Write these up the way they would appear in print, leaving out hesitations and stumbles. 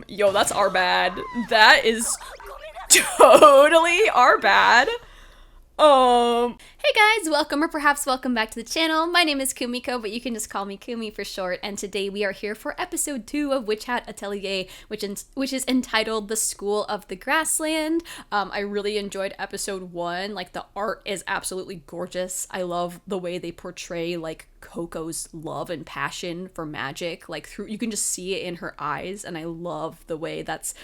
Yo, that's our bad. That is totally our bad. Hey guys, welcome or perhaps welcome back to the channel. My name is Kumiko, but you can just call me Kumi for short, and today we are here for episode 2 of Witch Hat Atelier, which is entitled The School of the Grassland. I really enjoyed episode 1. Like, the art is absolutely gorgeous. I love the way they portray, like, Coco's love and passion for magic. Like, you can just see it in her eyes, and I love the way that's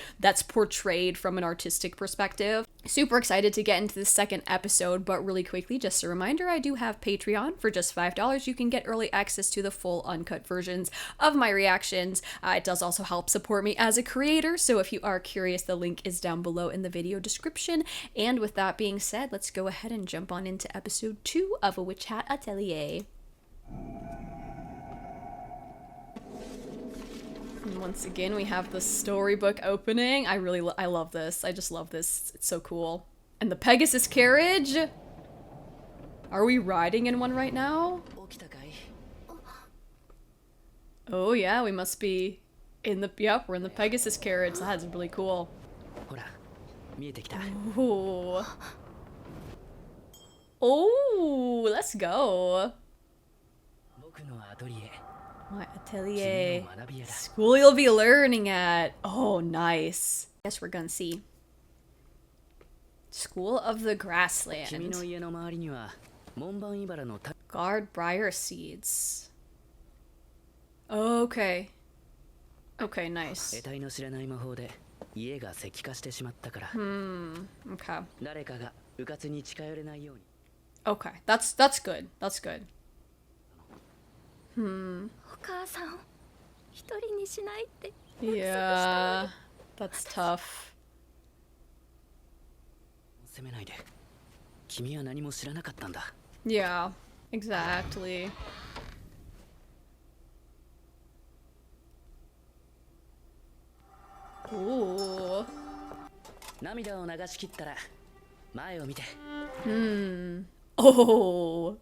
portrayed from an artistic perspective. Super excited to get into the second episode, but really quickly, just a reminder, I do have Patreon. For just $5, you can get early access to the full uncut versions of my reactions. It does also help support me as a creator, so if you are curious, the link is down below in the video description. And with that being said, let's go ahead and jump on into episode 2 of A Witch Hat Atelier. And once again, we have the storybook opening. I love this. I just love this. It's so cool. And the Pegasus carriage? Are we riding in one right now? Oh yeah, we must be in the, yep, we're in the Pegasus carriage. That's really cool. Ooh. Oh, let's go. My atelier. School you'll be learning at. Oh, nice. Guess we're gonna see. School of the Grassland. Guard briar seeds. Okay. Okay, nice. Okay. Okay, that's good. That's good. Yeah, that's tough. Yeah, exactly. Ooh. Oh.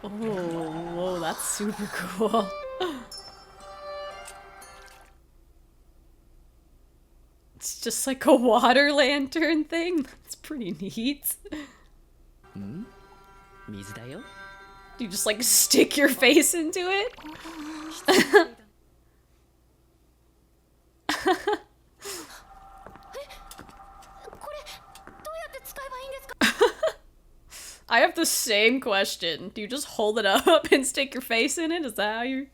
Oh, whoa, that's super cool. It's just like a water lantern thing. It's pretty neat. You just like stick your face into it? I have the same question. Do you just hold it up and stick your face in it? Is that how you...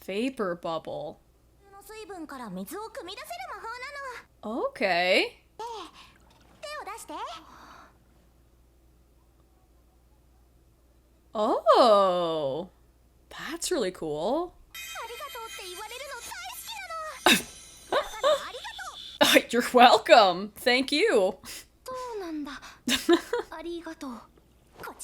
Vapor bubble. Okay. Oh, that's really cool. You're welcome. Thank you. I was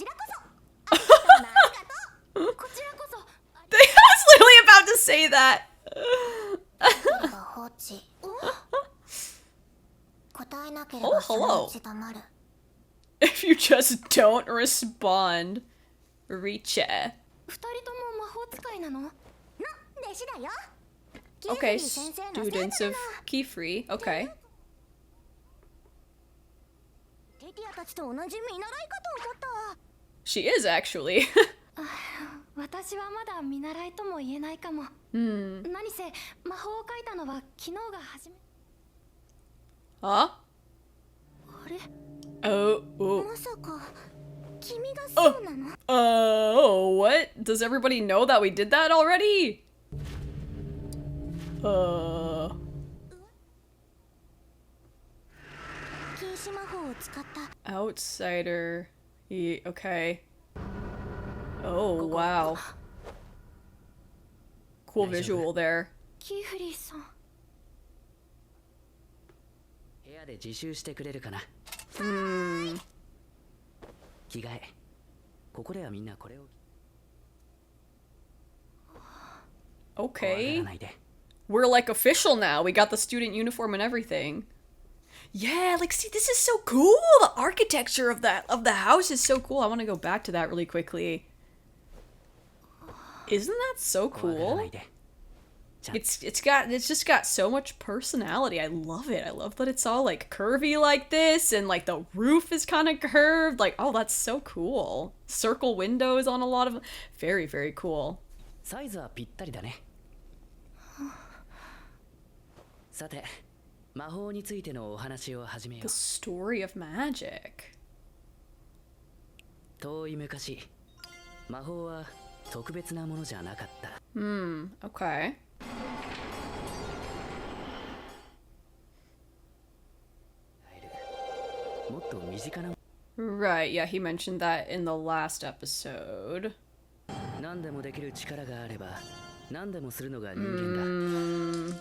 literally about to say that. Oh, hello. If you just don't respond, Riche. Okay, students of qifrey. Okay. She is actually. Huh? Oh, what? Does everybody know that we did that already? Outsider. Okay. Oh, wow. Cool visual there. Okay. We're like official now. We got the student uniform and everything. Yeah, like, see, this is so cool. The architecture of the house is so cool. I want to go back to that really quickly. Isn't that so cool? It's just got so much personality. I love it. I love that it's all like curvy like this, and like the roof is kind of curved. Like, oh, that's so cool. Circle windows on a lot of very, very cool. サイズはぴったりだね。さて、魔法についてのお話を始めよ The う。 story of magic. 遠い昔、魔法は特別なものじゃなかった。Okay. Right, yeah, he mentioned that in the last episode. 何でもできる力があれば、何でもするのが人間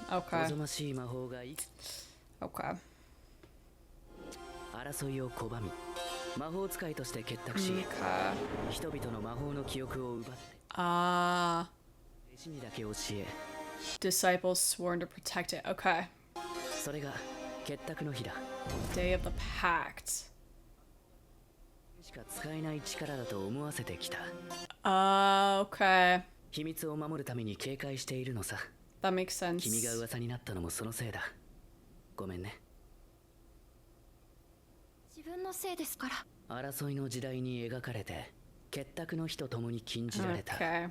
だ。Okay. おぞましい魔法がいく Okay. 争いを拒み、魔法使いとして結託し、 Okay. 人々の魔法の記憶を奪って、Ah, 弟子にだけ教え、 disciples sworn to protect it. Okay. それが結託の日だ。 Day of the Pact. しか使えない力だと思わせてきた。 Okay. 秘密を守るために警戒しているのさ。 That makes sense. 君が噂になったのもそのせいだ。ごめんね。自分のせいですから。争いの時代に描かれて、結託の日と共に禁じられた。 Okay.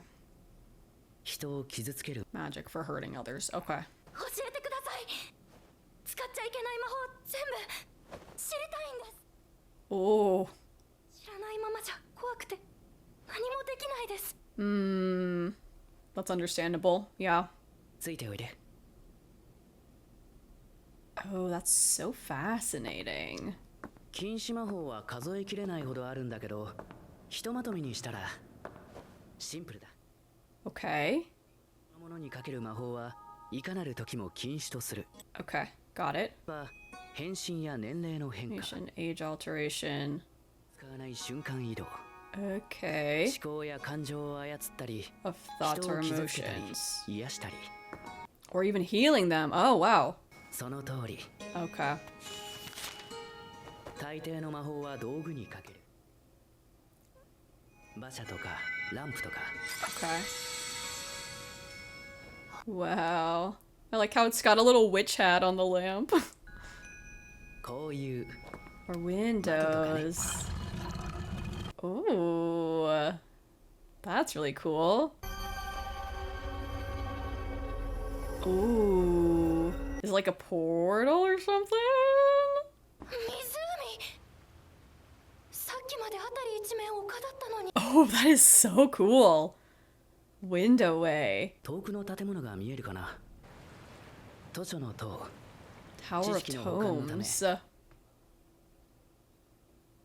人を傷つける Magic for hurting others. Okay. 教えてください。使っちゃいけない魔法全部知りたいんです。 Oh. 知らないままじゃ怖くて何もできないです。 That's understandable. Yeah. ついておいで。 Oh, that's so fascinating. 禁止魔法は数えきれないほどあるんだけど、ひとまとめにしたらシンプルだ。 Okay. ものにかける魔法はいかなる時も禁止とする。 Okay. Got it. 変身や年齢の変化、 Age alteration. 使わない瞬間移動、 Okay. 思考や感情を操ったり、 Of thoughts 人 or を傷つけたり、 emotions. 癒したり。 Or even healing them. Oh, wow. その通り。 Okay. 大抵の魔法は道具にかける。馬車とかランプとか。 Okay. Wow. I like how it's got a little witch hat on the lamp. こういう Or windows. Ooh. That's really cool. Ooh. Is it like a portal or something? 湖。さっきまで辺り一面丘だったのに。 Oh, that is so cool. Windowway. 遠くの建物が見えるかな。図書の塔。 Tower of Tomes.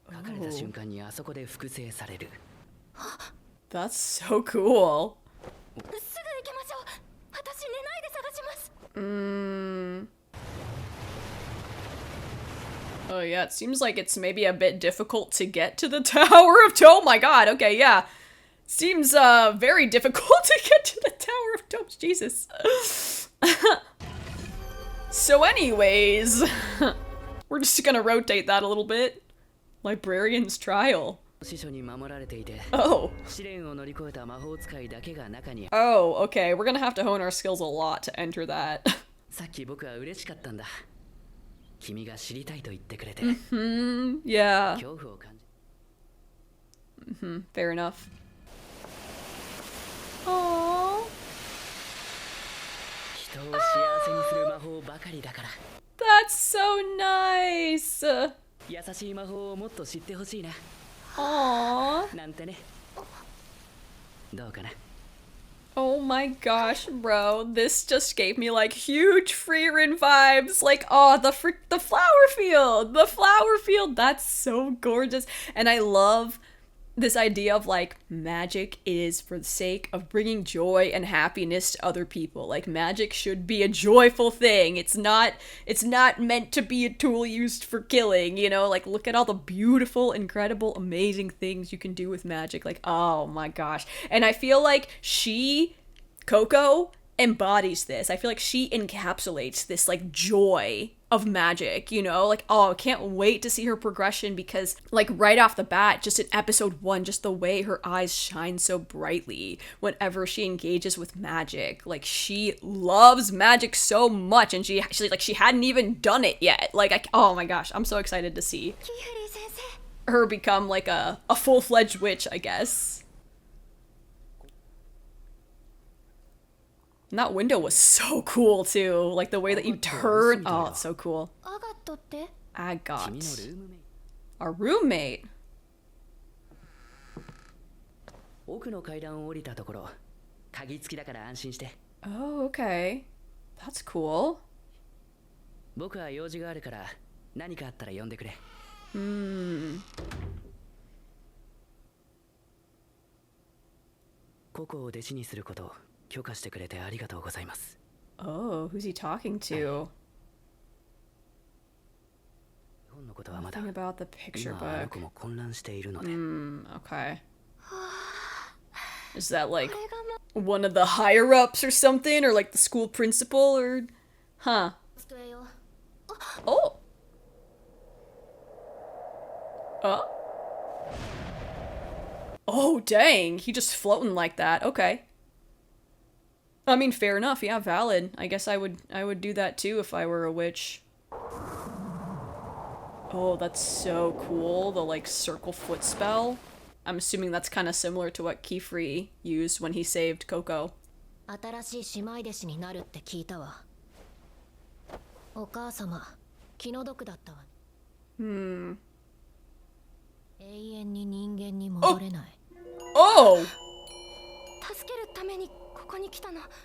書かれた瞬間にあそこで複製される。 That's so cool. すぐ行きましょう。私寝ないで探します。 Oh yeah, it seems like it's maybe a bit difficult to get to the Tower of Tomes. Oh my god, okay, yeah. Seems very difficult to get to the Tower of Tomes, Jesus. So anyways, we're just gonna rotate that a little bit. Librarian's Trial. 司書に守られていて、 Oh. 試練を乗り越えた魔法使いだけが中に。 Oh, okay, we're gonna have to hone our skills a lot to enter that. さっき僕は嬉しかったんだ。君が知りたいと言ってくれて。 Yeah, 恐怖を感じ。 fair enough. Aww. 人を幸せにする魔法ばかりだから。 That's so nice. 優しい魔法をもっと知ってほしいな。 Aww. なんてね。どうかな。 Oh my gosh, bro. This just gave me like huge Freerin vibes. Like, oh, the flower field. The flower field. That's so gorgeous. And I love this idea of like magic is for the sake of bringing joy and happiness to other people. Like magic should be a joyful thing. It's not meant to be a tool used for killing, you know? Like look at all the beautiful, incredible, amazing things you can do with magic. Like, oh my gosh. And I feel like Coco embodies this. I feel like she encapsulates this like joy of magic, you know? Like, oh, I can't wait to see her progression because, like, right off the bat, just in episode 1, just the way her eyes shine so brightly whenever she engages with magic. Like, she loves magic so much, and she hadn't even done it yet. Like, oh my gosh, I'm so excited to see her become, like, a full-fledged witch, I guess. And that window was so cool, too. Like, the way that you turn. Oh, it's so cool. Agat. Our roommate. 奥の階段を降りたところ、鍵付きだから安心して。Oh, okay. That's cool. 僕は用事があるから何かあったら呼んでくれ。ココを弟子にすることを許可してくれてありがとうございます。Oh, who's he talking to? Nothing about the picture book. Okay. Is that like one of the higher ups or something? Or like the school principal? Or. Huh. Oh! Oh, dang. He just floating like that. Okay. I mean, fair enough. Yeah, valid. I guess I would do that too if I were a witch. Oh, that's so cool. The, like, circle foot spell. I'm assuming that's kind of similar to what Qifrey used when he saved Coco. Oh!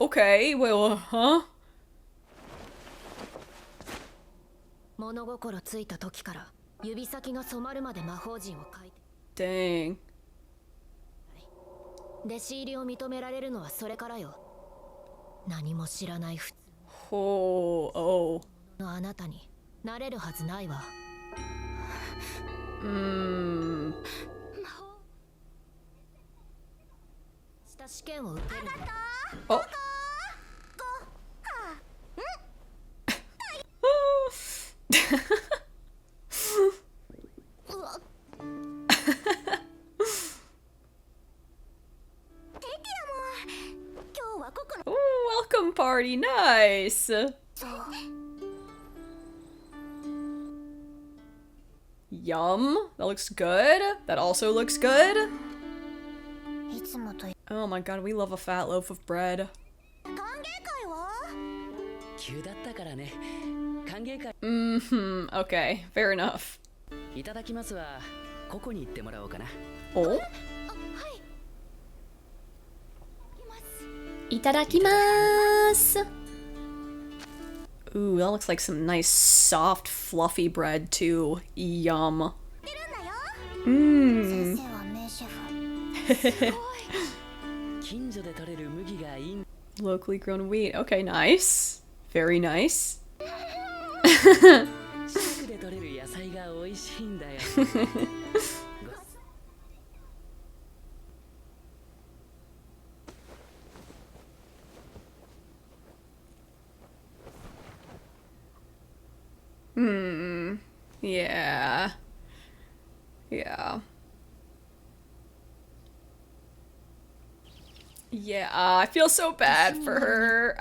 Okay, well, huh? 物心ついた時から指先が染まるまで魔法陣を書いて。Dang. 弟子入りを認められるのはそれからよ。何も知らない普通 Oh. のあなたになれるはずないわ。した試験を受ける。Oh. Oh, welcome party, nice. Yum, that looks good. That also looks good. Oh my god, we love a fat loaf of bread. Okay, fair enough. いただきますはここに行ってもらおうかな。Oh? いただきます。 Ooh, that looks like some nice soft fluffy bread too. Yum. Locally grown wheat. Okay, nice. Very nice. Yeah. Yeah, I feel so bad for her.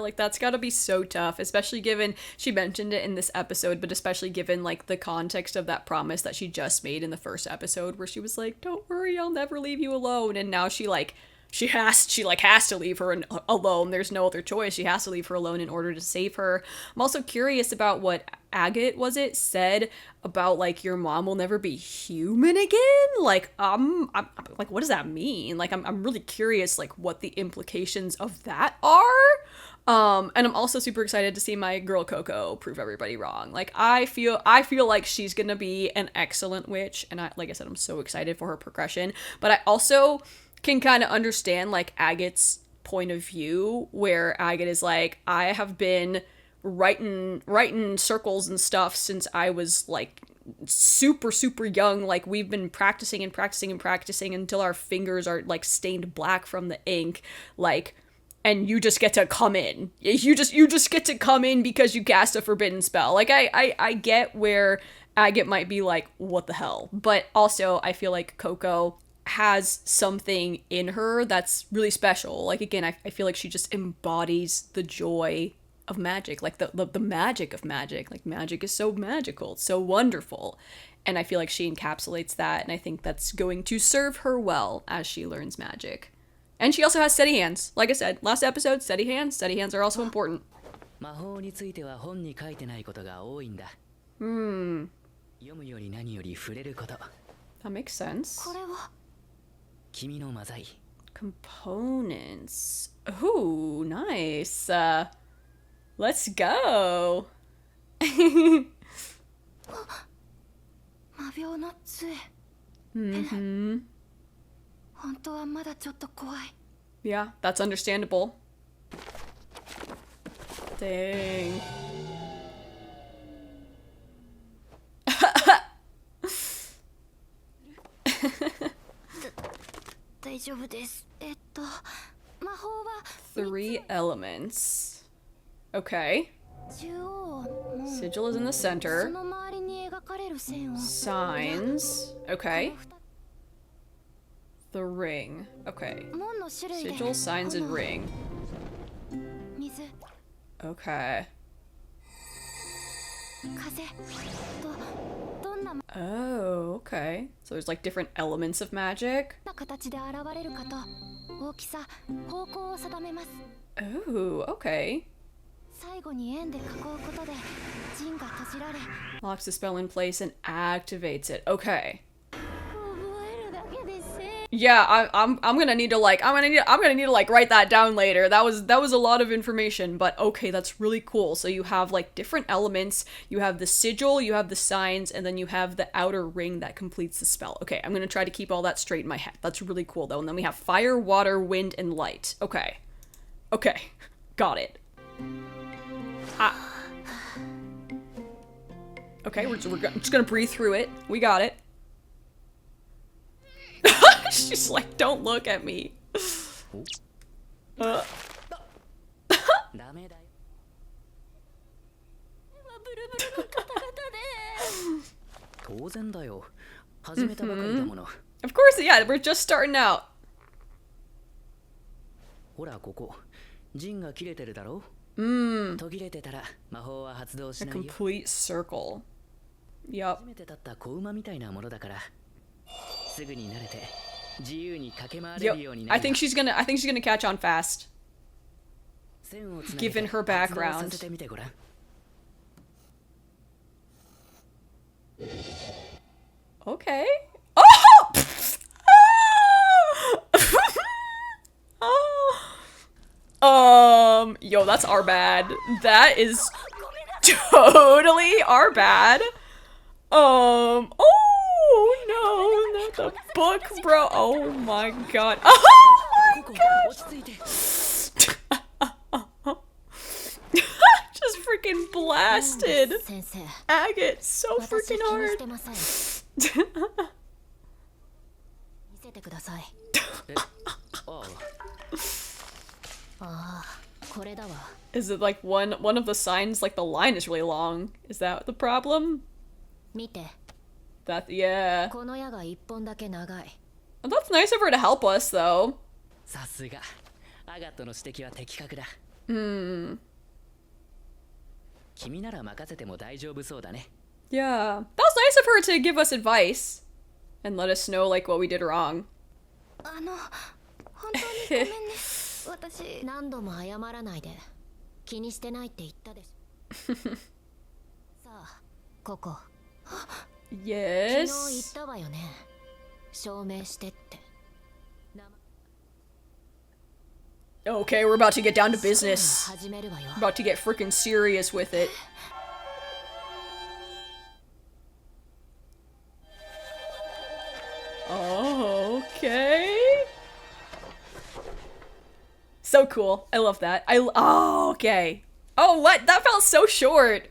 Like, that's gotta be so tough, especially given she mentioned it in this episode, but especially given, like, the context of that promise that she just made in the first episode where she was like, don't worry, I'll never leave you alone. And now she has to leave her alone. There's no other choice. She has to leave her alone in order to save her. I'm also curious about what Agate, said about, like, your mom will never be human again. Like, I'm like, what does that mean? Like, I'm really curious, like, what the implications of that are. And I'm also super excited to see my girl Coco prove everybody wrong. Like, I feel like she's gonna be an excellent witch, and like I said, I'm so excited for her progression. But I also can kind of understand, like, Agate's point of view, where Agate is like, I have been writing circles and stuff since I was, like, super young. Like, we've been practicing until our fingers are, like, stained black from the ink. Like, and you just get to come in. You just get to come in because you cast a forbidden spell. Like, I get where Agate might be like, what the hell? But also, I feel like Coco has something in her that's really special. Like, again, I feel like she just embodies the joy of magic, like the magic of magic. Like, magic is so magical, it's so wonderful. And I feel like she encapsulates that, and I think that's going to serve her well as she learns magic. And she also has steady hands. Like I said, last episode, steady hands. Steady hands are also important. 魔法については本に書いてないことが多いんだ。読むより何より触れること。That makes sense. これは君のマザイ。Components. Ooh, nice. Let's go. 魔病の杖。Mm-hmm. 本当はまだちょっと怖い。 Yeah, that's understandable. Dang. 大丈夫です。魔法は 3 elements. Okay. 中央も Sigil is in the そ center. の周りに描かれる線を Signs. Okay. The ring. Okay. 門の種類で Sigil, signs, and この ring. 水 Okay. 風とどんな Oh, okay. So there's like different elements of magic. 形で現れるかと大きさ方向を定めます。 Oh, okay. 最後に円で囲うことで陣が閉じられ Locks the spell in place and activates it. Okay. 覚えるだけでせ Yeah, I'm gonna need to like I'm gonna need to like write that down later. That was a lot of information, but okay, that's really cool. So you have like different elements. You have the sigil, you have the signs, and then you have the outer ring that completes the spell. Okay, I'm gonna try to keep all that straight in my head. That's really cool though. And then we have fire, water, wind, and light. Okay. Okay. Got it. Okay, we're just gonna breathe through it. We got it. She's like, don't look at me. ダメだよ。ブルブルの方々で当然だよ。始めたばかりだもの。Of course, yeah, we're just starting out. ほらここ、陣が切れてるだろ。途切れてたら魔法は発動し A ないよ。 complete circle. Yup. 初めて立った子馬みたいなものだから、すぐに慣れて自由に駆け回れるように Yep. な I る。 think she's gonna catch on fast. 線をつなげて given her 発動 background. させてみてごらん。Okay. Oh! Yo, that's our bad. That is totally our bad. Oh no, not the book, bro. Oh my god. Oh my god. 落ち着いて。 Just freaking blasted 先生 Agate so 私 freaking 気にし hard. てません見せてくださいえ、ああ。ああこれだわ Is it like one of the signs, like the line is really long? Is that the problem? 見て That, yeah. この矢が一本だけ長い Well, that's nice of her to help us, though. さすが。アガットの指摘は的確だ。君なら任せても大丈夫そうだね。 Yeah. That was nice of her to give us advice. And let us know, like, what we did wrong. 本当にごめんね私何度も謝らないで気にしてないって言ったでしょさあここ昨日言っ Yes. たわよね証明してって Okay, we're about to get down to business. 始めるわよ About to get freaking serious with it. Okay. So cool. I love that. Oh, okay. Oh, what? That felt so short.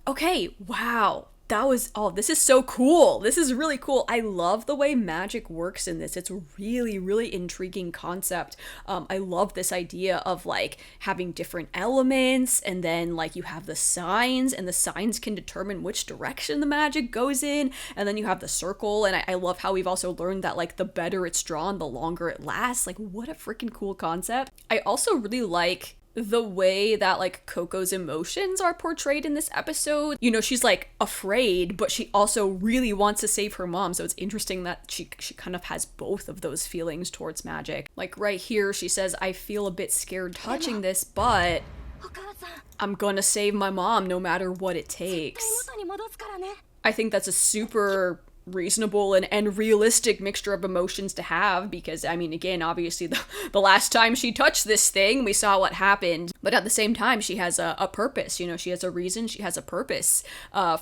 Okay. Wow. this is so cool. This is really cool. I love the way magic works in this. It's a really, really intriguing concept. I love this idea of like having different elements, and then like you have the signs, and the signs can determine which direction the magic goes in, and then you have the circle, and I love how we've also learned that like the better it's drawn, the longer it lasts. Like, what a freaking cool concept. I also really like the way that like Coco's emotions are portrayed in this episode. You know, she's like afraid, but she also really wants to save her mom, so it's interesting that she kind of has both of those feelings towards magic. Like right here she says, I feel a bit scared touching this, but I'm gonna save my mom no matter what it takes. I think that's a super reasonable and realistic mixture of emotions to have, because I mean, again, obviously the last time she touched this thing, we saw what happened, but at the same time she has a purpose, you know, she has a reason, she has a purpose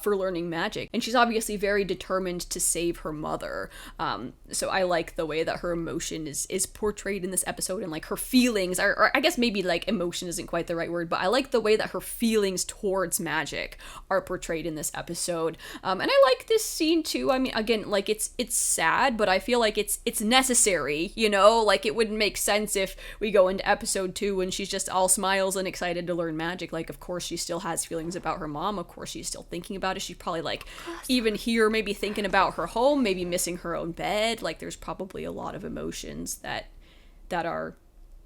for learning magic, and she's obviously very determined to save her mother. So I like the way that her emotion is portrayed in this episode, and like her feelings are, or I guess maybe like emotion isn't quite the right word, but I like the way that her feelings towards magic are portrayed in this episode. And I like this scene too. I mean, again, like it's sad, but I feel like it's necessary, you know? Like it wouldn't make sense if we go into episode 2 and she's just all smiles and excited to learn magic. Like, of course she still has feelings about her mom, of course she's still thinking about it. She's probably like even here maybe thinking about her home, maybe missing her own bed. Like there's probably a lot of emotions that are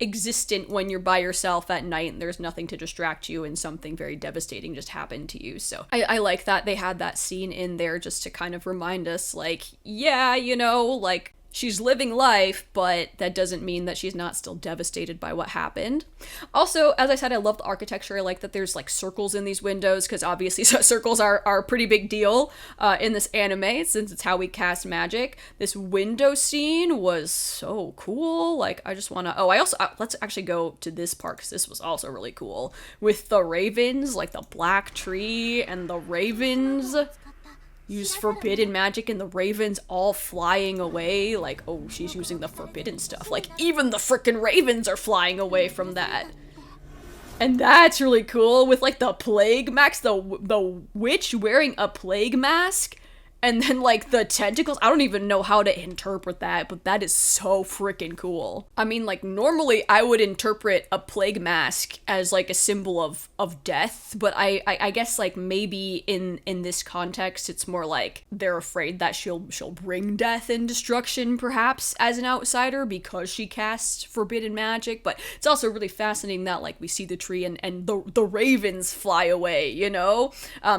existent when you're by yourself at night and there's nothing to distract you and something very devastating just happened to you. So I like that they had that scene in there just to kind of remind us, like, yeah, you know, like she's living life, but that doesn't mean that she's not still devastated by what happened. Also, as I said, I love the architecture. I like that there's like circles in these windows, because obviously circles are a pretty big deal in this anime, since it's how we cast magic. This window scene was so cool. Like, I just want to, let's actually go to this part, because this was also really cool. With the ravens, like the black tree and the ravens use forbidden magic and the ravens all flying away. Like, oh, she's using the forbidden stuff. Like, even the frickin' ravens are flying away from that. And that's really cool, with like the plague mask, the witch wearing a plague mask, and then like the tentacles. I don't even know how to interpret that, but that is so freaking cool. I mean, like normally I would interpret a plague mask as like a symbol of death, but I guess like maybe in this context it's more like they're afraid that she'll bring death and destruction perhaps as an outsider because she casts forbidden magic. But it's also really fascinating that like we see the tree and the ravens fly away, you know,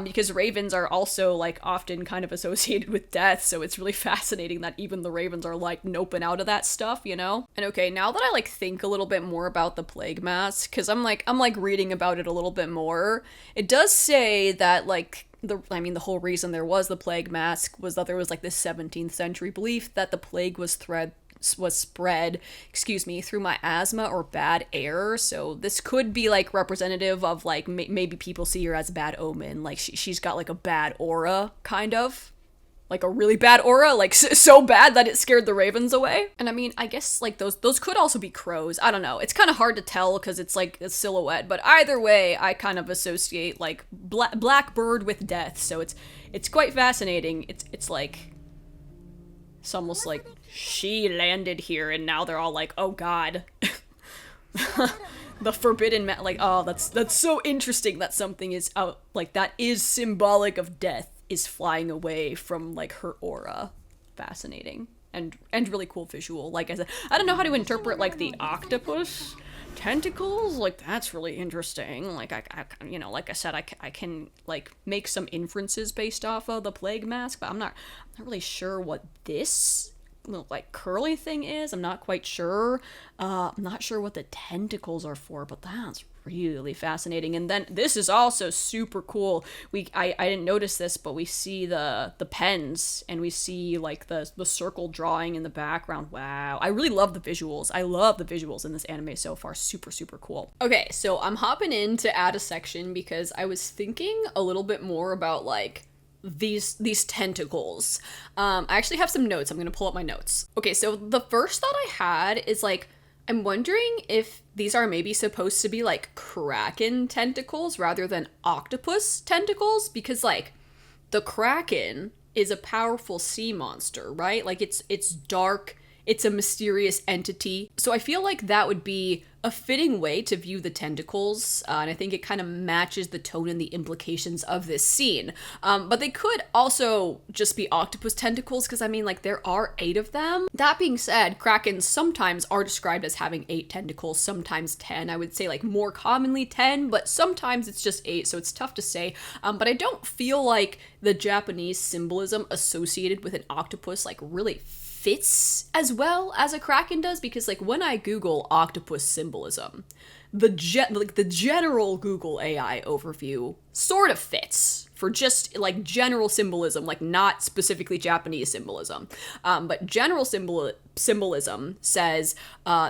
because ravens are also like often kind of associated with death, so it's really fascinating that even the ravens are like noping out of that stuff, you know? And okay, now that I like think a little bit more about the plague mask, because I'm like reading about it a little bit more, it does say that like the whole reason there was the plague mask was that there was like this 17th century belief that the plague was spread through miasma or bad air. So this could be like representative of like maybe people see her as a bad omen, like she's got like a bad aura, kind of like a really bad aura, like so bad that it scared the ravens away. And I mean, I guess like those could also be crows. I don't know, it's kind of hard to tell because it's like a silhouette, but either way I kind of associate like black bird with death, so it's quite fascinating. It's like it's almost like she landed here and now they're all like, oh god. The forbidden like, oh, that's so interesting that something is out like that is symbolic of death is flying away from like her aura. Fascinating and really cool visual. Like I said, I don't know how to interpret like the octopus tentacles, like that's really interesting. Like I you know, like I said, I can like make some inferences based off of the plague mask, but I'm not really sure what this little like curly thing is. I'm not quite sure. I'm not sure what the tentacles are for, but that's really fascinating. And then this is also super cool. I didn't notice this, but we see the pens and we see like the circle drawing in the background. Wow, I really love the visuals. I love the visuals in this anime so far. Super cool. Okay, so I'm hopping in to add a section because I was thinking a little bit more about like these tentacles. I actually have some notes. I'm gonna pull up my notes. Okay, so the first thought I had is like, I'm wondering if these are maybe supposed to be like kraken tentacles rather than octopus tentacles, because like the Kraken is a powerful sea monster, right? Like it's dark, it's a mysterious entity. So I feel like that would be a fitting way to view the tentacles, and I think it kind of matches the tone and the implications of this scene. But they could also just be octopus tentacles, because I mean, like, there are 8 of them. That being said, krakens sometimes are described as having 8 tentacles, sometimes 10. I would say, like, more commonly 10, but sometimes it's just 8, so it's tough to say. But I don't feel like the Japanese symbolism associated with an octopus, like, really fits as well as a kraken does, because like when I Google octopus symbolism, the general Google AI overview sort of fits for just like general symbolism, like not specifically Japanese symbolism, but general symbolism says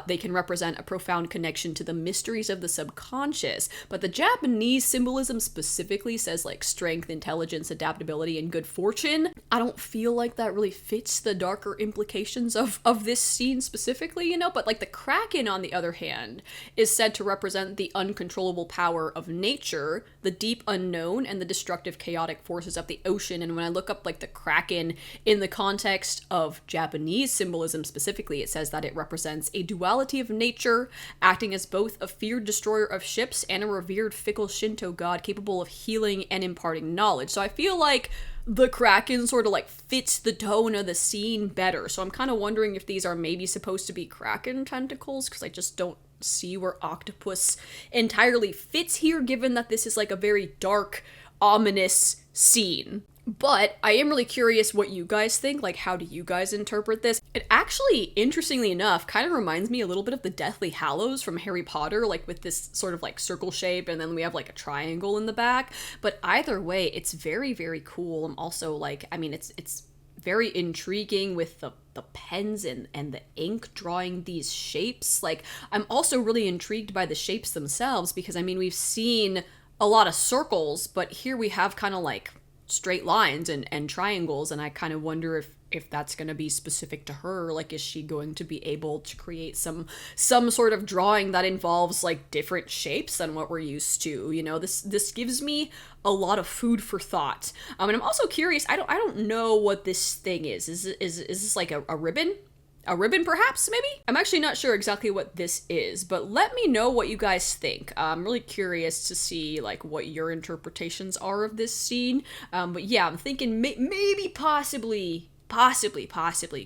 they can represent a profound connection to the mysteries of the subconscious, but the Japanese symbolism specifically says like strength, intelligence, adaptability, and good fortune. I don't feel like that really fits the darker implications of this scene specifically, you know, but like the Kraken, on the other hand, is said to represent the uncontrollable power of nature, the deep unknown, and the destructive chaotic forces of the ocean. And when I look up like the Kraken in the context of Japanese symbolism specifically, it says that it represents a duality of nature, acting as both a feared destroyer of ships and a revered fickle Shinto god capable of healing and imparting knowledge. So I feel like the Kraken sort of like fits the tone of the scene better. So I'm kind of wondering if these are maybe supposed to be Kraken tentacles, because I just don't see where octopus entirely fits here, given that this is like a very dark, ominous scene. But I am really curious what you guys think. Like, how do you guys interpret this? It actually, interestingly enough, kind of reminds me a little bit of the Deathly Hallows from Harry Potter, like with this sort of like circle shape, and then we have like a triangle in the back. But either way, it's very, very cool. I'm also like, I mean, it's very intriguing with the pens and the ink drawing these shapes. Like, I'm also really intrigued by the shapes themselves, because I mean, we've seen a lot of circles, but here we have kind of like straight lines and triangles, and I kind of wonder if that's going to be specific to her. Like, is she going to be able to create some sort of drawing that involves like different shapes than what we're used to? You know, this gives me a lot of food for thought. And I'm also curious, I don't know what this thing is. Is this like a ribbon? A ribbon, perhaps, maybe? I'm actually not sure exactly what this is, but let me know what you guys think. I'm really curious to see, like, what your interpretations are of this scene. But yeah, I'm thinking maybe possibly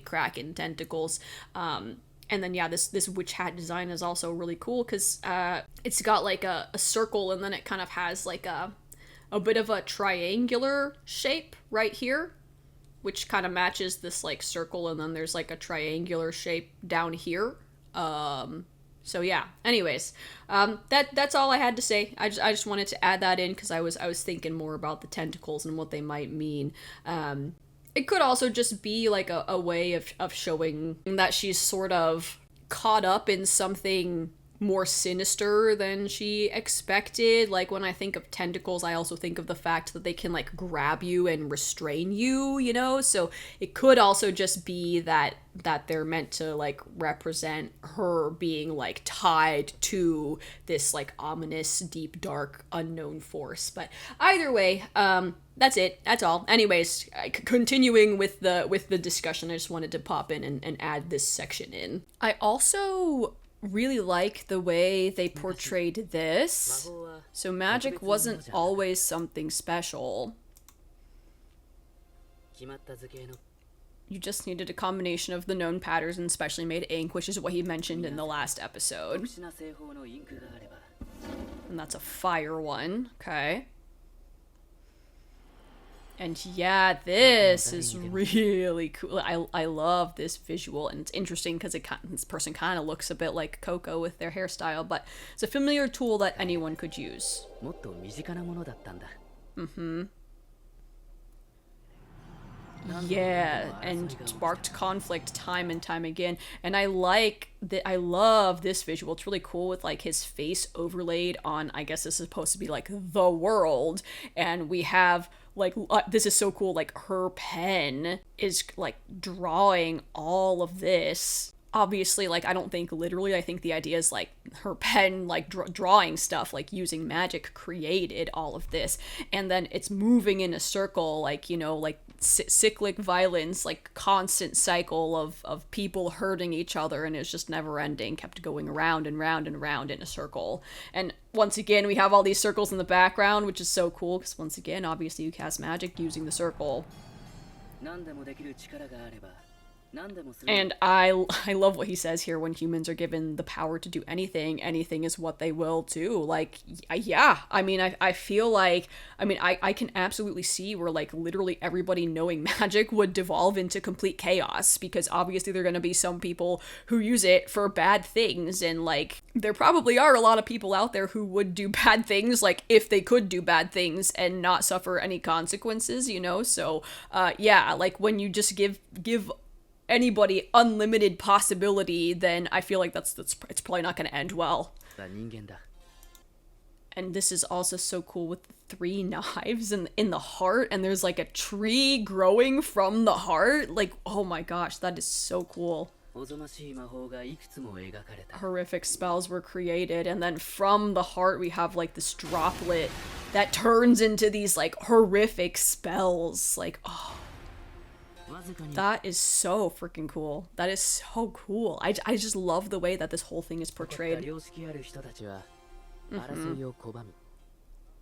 Kraken tentacles. And then, yeah, this witch hat design is also really cool, because it's got, like, a circle, and then it kind of has, like, a bit of a triangular shape right here, which kind of matches this like circle, and then there's like a triangular shape down here. So yeah, anyways, that's all I had to say. I just wanted to add that in, because I was thinking more about the tentacles and what they might mean. It could also just be like a way of showing that she's sort of caught up in something more sinister than she expected. Like, when I think of tentacles, I also think of the fact that they can like grab you and restrain you, you know? So it could also just be that they're meant to like represent her being like tied to this like ominous, deep, dark, unknown force. But either way, that's it. That's all. Anyways, continuing with the discussion, I just wanted to pop in and add this section in. I also really like the way they portrayed this. So magic wasn't always something special. You just needed a combination of the known patterns and specially made ink, which is what he mentioned in the last episode. And that's a fire one. Okay. And yeah, this is really cool. I love this visual, and it's interesting because this person kind of looks a bit like Coco with their hairstyle, but it's a familiar tool that anyone could use. Mm-hmm. Yeah, and sparked conflict time and time again. And I love this visual. It's really cool with like his face overlaid on, I guess this is supposed to be like the world, and we have like this is so cool, like her pen is like drawing all of this obviously, like, I don't think literally, I think the idea is like her pen, like drawing stuff, like using magic created all of this, and then it's moving in a circle, like, you know, like cyclic violence, like constant cycle of people hurting each other, and it's just never ending, kept going around and round and round in a circle. And once again, we have all these circles in the background, which is so cool, because once again, obviously you cast magic using the circle. And I love what he says here: when humans are given the power to do anything, anything is what they will do. Like, yeah, I mean, I feel like, I mean, I can absolutely see where, like, literally everybody knowing magic would devolve into complete chaos, because obviously there are going to be some people who use it for bad things, and, like, there probably are a lot of people out there who would do bad things, like, if they could do bad things and not suffer any consequences, you know? So, yeah, like, when you just give anybody unlimited possibility, then I feel like it's probably not going to end well. And this is also so cool with the 3 knives in the heart, and there's like a tree growing from the heart. Like, oh my gosh, that is so cool. Horrific spells were created, and then from the heart we have like this droplet that turns into these like horrific spells. Like, oh, that is so freaking cool. That is so cool. I just love the way that this whole thing is portrayed.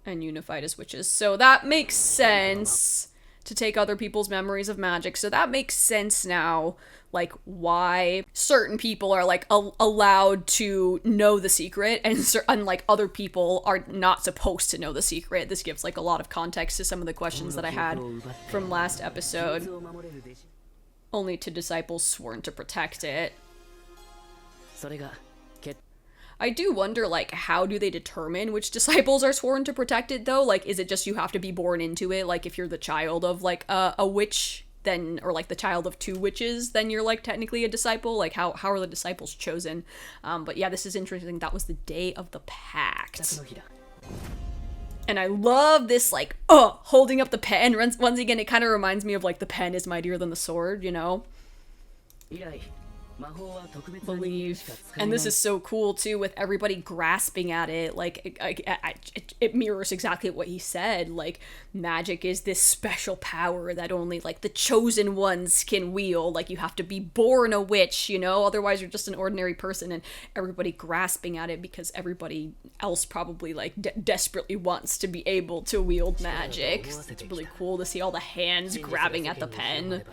And unified as witches. So that makes sense, to take other people's memories of magic. So that makes sense now, like, why certain people are like allowed to know the secret, and like other people are not supposed to know the secret. This gives like a lot of context to some of the questions that I had from last episode. Only 2 disciples sworn to protect it. I do wonder, like, how do they determine which disciples are sworn to protect it, though? Like, is it just you have to be born into it? Like, if you're the child of, like, a witch, then, or, like, the child of 2 witches, then you're, like, technically a disciple? Like, how are the disciples chosen? But yeah, this is interesting. That was the day of the pact. And I love this, like, holding up the pen. Once again, it kind of reminds me of, like, the pen is mightier than the sword, you know? Believe. And this is so cool too, with everybody grasping at it. Like, it mirrors exactly what he said. Like, magic is this special power that only like the chosen ones can wield. Like, you have to be born a witch, you know, otherwise you're just an ordinary person. And everybody grasping at it because everybody else probably like desperately wants to be able to wield magic. It's really cool to see all the hands grabbing at the pen.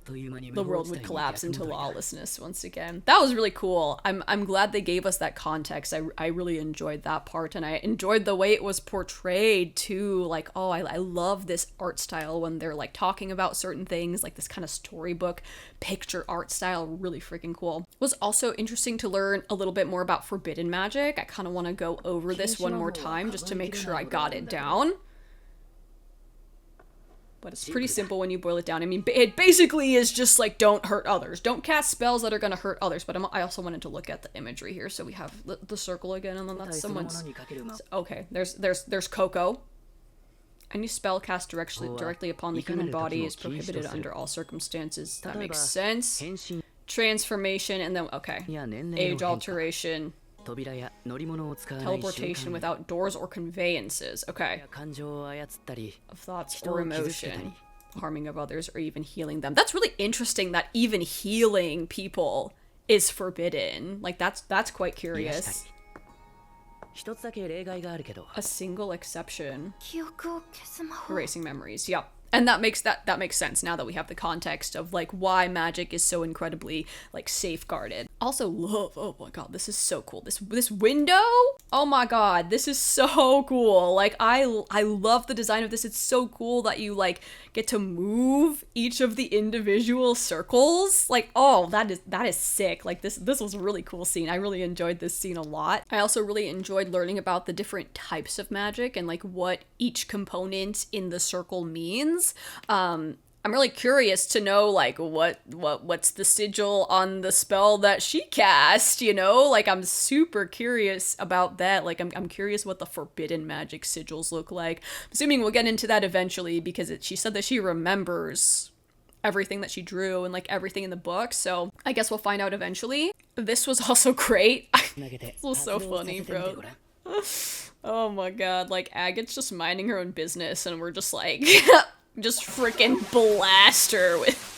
The world would collapse into lawlessness once again. That was really cool. I'm glad they gave us that context. I really enjoyed that part, and I enjoyed the way it was portrayed too. Like, oh, I love this art style when they're like talking about certain things, like this kind of storybook picture art style. Really freaking cool. It was also interesting to learn a little bit more about forbidden magic. I kind of want to go over this one more time just to make sure I got it down. But it's pretty simple when you boil it down. I mean, it basically is just like, don't hurt others. Don't cast spells that are going to hurt others. But I also wanted to look at the imagery here. So we have the circle again, and then that's someone's... Okay, there's Coco. Any spell cast directly upon the human body is prohibited under all circumstances. That makes sense. Transformation, and then, okay. Age alteration. Teleportation without doors or conveyances. Okay. Of thoughts or emotion. Harming of others or even healing them. That's really interesting that even healing people is forbidden. Like, that's quite curious. A single exception. Erasing memories. Yep. And that makes sense now that we have the context of like why magic is so incredibly like safeguarded. Also love, oh my god, this is so cool. This window, oh my god, this is so cool. Like I love the design of this. It's so cool that you like get to move each of the individual circles. Like, oh, that is sick. Like this was a really cool scene. I really enjoyed this scene a lot. I also really enjoyed learning about the different types of magic and like what each component in the circle means. I'm really curious to know like what's the sigil on the spell that she cast, you know? Like I'm super curious about that. Like I'm curious what the forbidden magic sigils look like. I'm assuming we'll get into that eventually because she said that she remembers everything that she drew and like everything in the book. So I guess we'll find out eventually. This was also great. This was so funny, bro. Oh my god, like Agate's just minding her own business and we're just like just freaking blast her with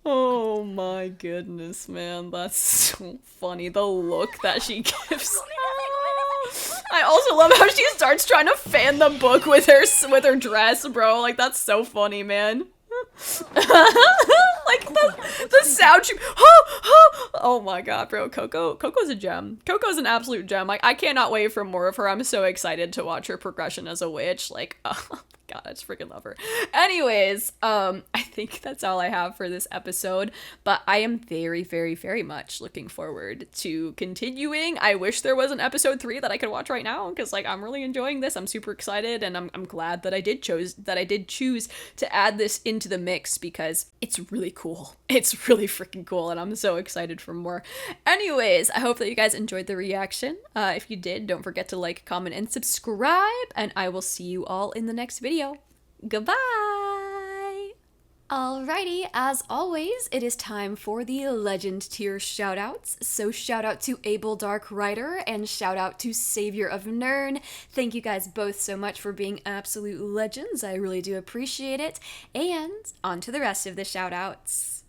oh my goodness, man, that's so funny, the look that she gives. I also love how she starts trying to fan the book with her dress, bro. Like, that's so funny, man. Like the sound she oh my god, bro. Coco's a gem. Coco's an absolute gem. Like, I cannot wait for more of her. I'm so excited to watch her progression as a witch. Like, oh god, I just freaking love her. Anyways, I think that's all I have for this episode, but I am very, very, very much looking forward to continuing. I wish there was an episode 3 that I could watch right now, because like I'm really enjoying this. I'm super excited, and I'm glad that I did choose to add this into the mix, because it's really cool. It's really freaking cool, and I'm so excited for more. Anyways, I hope that you guys enjoyed the reaction. If you did, don't forget to like, comment, and subscribe, and I will see you all in the next video. Goodbye! Alrighty, as always, it is time for the Legend tier shoutouts. So shout out to Abel Dark Rider and shout out to Savior of Nern. Thank you guys both so much for being absolute legends. I really do appreciate it. And on to the rest of the shoutouts.